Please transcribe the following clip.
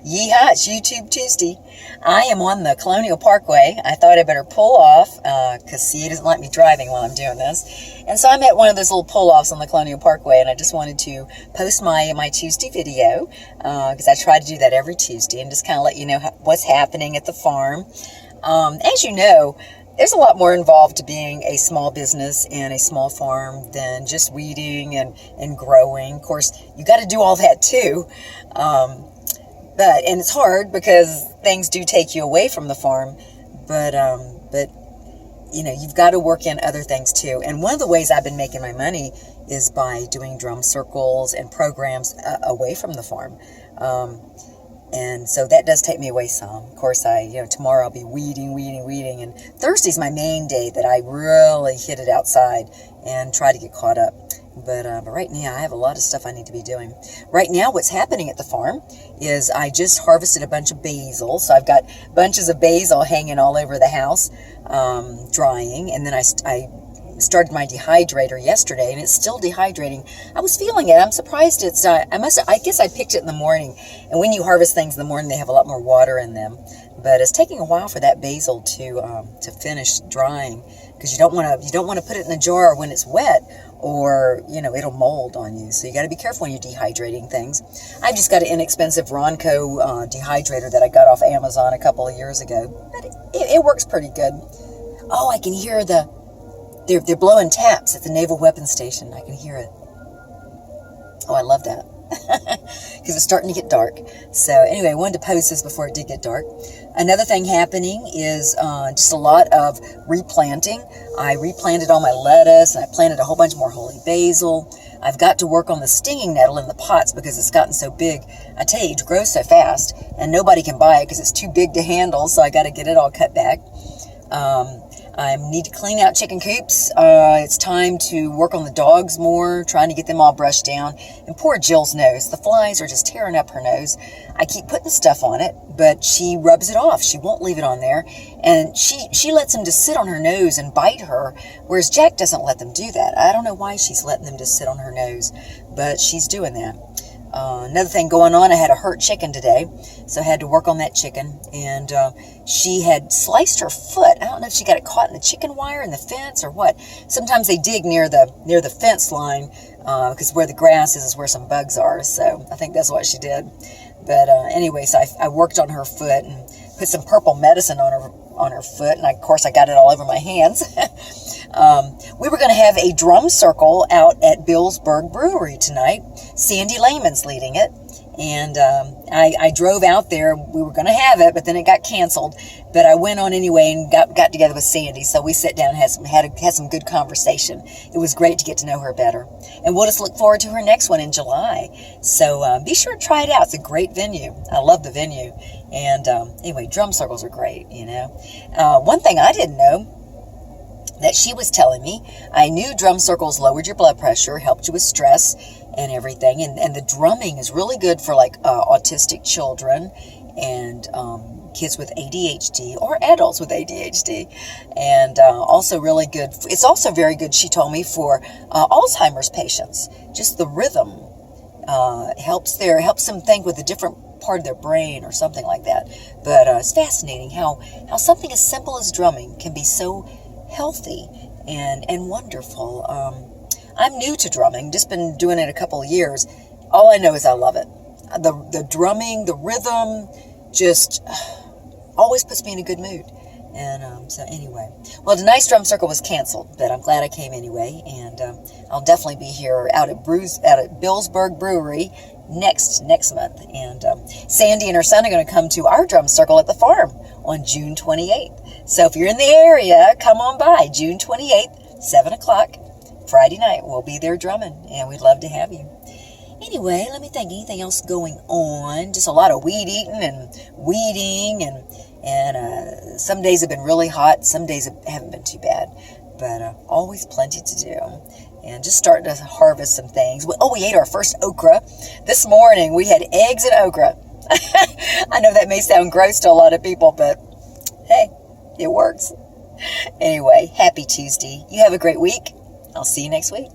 Yeehaw, it's YouTube Tuesday. I am on the Colonial Parkway. I thought I better pull off because CA doesn't like me driving while I'm doing this. And so I'm at one of those little pull-offs on the Colonial Parkway, and I just wanted to post my Tuesday video because I try to do that every Tuesday and just kind of let you know what's happening at the farm. As you know, there's a lot more involved to being a small business and a small farm than just weeding and growing. Of course, you got to do all that too. And it's hard because things do take you away from the farm, but you know, you've got to work in other things too. And one of the ways I've been making my money is by doing drum circles and programs away from the farm. And so that does take me away some. Of course, tomorrow I'll be weeding, and Thursday's my main day that I really hit it outside and try to get caught up. But right now, I have a lot of stuff I need to be doing. Right now, what's happening at the farm is I just harvested a bunch of basil. So I've got bunches of basil hanging all over the house, drying. And then I started my dehydrator yesterday, and it's still dehydrating. I was feeling it. I'm surprised it's I guess I picked it in the morning. And when you harvest things in the morning, they have a lot more water in them. But it's taking a while for that basil to finish drying, because you don't want to put it in a jar when it's wet, or it'll mold on you. So you got to be careful when you're dehydrating things. I've just got an inexpensive Ronco dehydrator that I got off Amazon a couple of years ago, but it works pretty good. Oh, I can hear they're blowing taps at the Naval Weapons Station. I can hear it. Oh, I love that. Because it's starting to get dark. So anyway, I wanted to post this before it did get dark. Another thing happening is just a lot of replanting. I replanted all my lettuce, and I planted a whole bunch more holy basil. I've got to work on the stinging nettle in the pots because it's gotten so big. I tell you, it grows so fast, and nobody can buy it because it's too big to handle, so I got to get it all cut back. I need to clean out chicken coops. It's time to work on the dogs more, trying to get them all brushed down. And poor Jill's nose. The flies are just tearing up her nose. I keep putting stuff on it, but she rubs it off. She won't leave it on there. And she lets them just sit on her nose and bite her, whereas Jack doesn't let them do that. I don't know why she's letting them just sit on her nose, but she's doing that. Another thing going on, I had a hurt chicken today, so I had to work on that chicken, and she had sliced her foot. I don't know if she got it caught in the chicken wire in the fence or what. Sometimes they dig near the fence line, because where the grass is where some bugs are, so I think that's what she did. But anyway, so I worked on her foot and put some purple medicine on her foot, and of course I got it all over my hands. We were going to have a drum circle out at Billsburg Brewery tonight. Sandy Lehman's leading it, and I drove out there. We were going to have it, but then it got canceled. But I went on anyway and got together with Sandy, so we sat down and had some good conversation. It was great to get to know her better, and we'll just look forward to her next one in July. So be sure to try it out. It's a great venue. I love the venue, and anyway, drum circles are great. One thing I didn't know that she was telling me, I knew drum circles lowered your blood pressure, helped you with stress and everything, and the drumming is really good for like autistic children and kids with ADHD or adults with ADHD, and also really good. It's also very good, she told me, for Alzheimer's patients. Just the rhythm helps them think with a different part of their brain or something like that. But it's fascinating how something as simple as drumming can be so healthy and wonderful. I'm new to drumming, just been doing it a couple of years. All I know is I love it. The drumming, the rhythm, just always puts me in a good mood. And so anyway, well, tonight's drum circle was canceled, but I'm glad I came anyway. And I'll definitely be here out at Billsburg Brewery next month. And Sandy and her son are going to come to our drum circle at the farm on June 28th. So if you're in the area, come on by. June 28th, 7 o'clock, Friday night. We'll be there drumming, and we'd love to have you. Anyway, let me think. Anything else going on? Just a lot of weed eating and weeding, and some days have been really hot. Some days haven't been too bad, but always plenty to do. And just starting to harvest some things. We ate our first okra. This morning we had eggs and okra. I know that may sound gross to a lot of people, but hey, it works. Anyway, happy Tuesday. You have a great week. I'll see you next week.